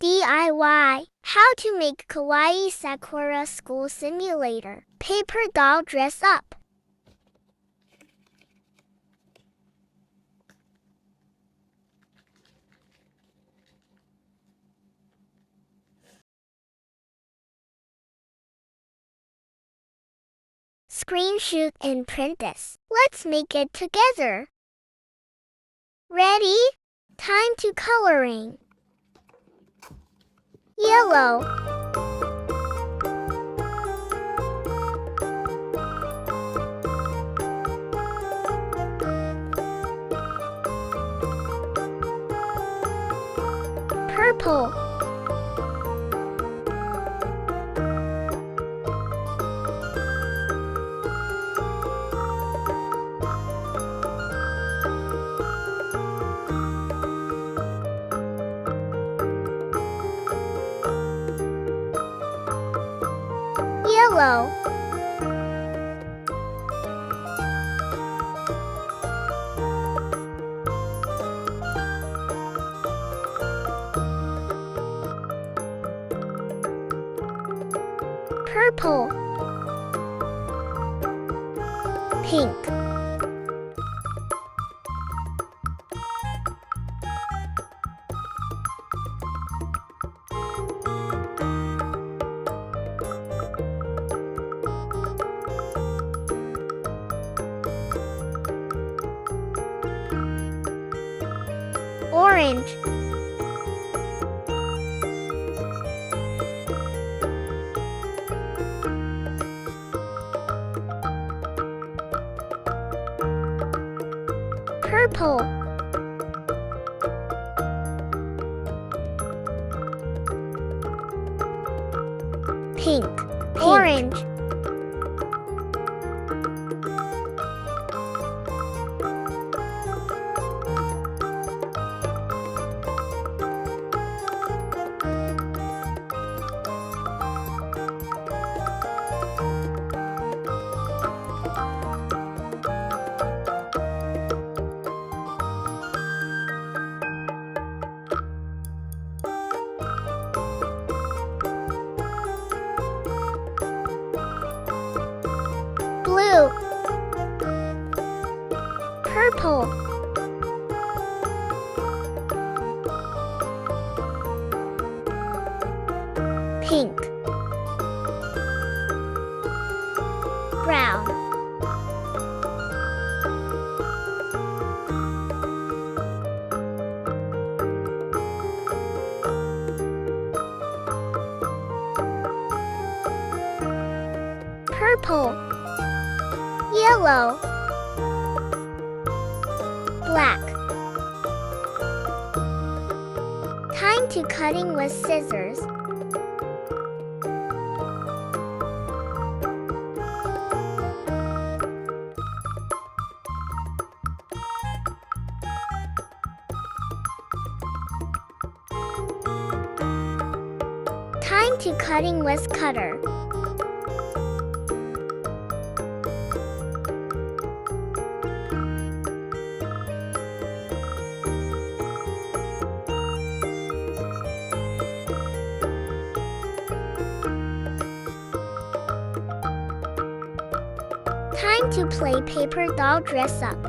DIY. How to make Kawaii Sakura School Simulator. Paper doll dress up. Screenshot and print this. Let's make it together. Ready? Time to coloring. Yellow. Purple. Yellow. Purple. Pink. Orange. Purple. Pink. Orange. Blue. Purple. Pink. Brown. Purple. Yellow. Black. Time to cutting with scissors. Time to cutting with cutter. Time to play paper doll dress up.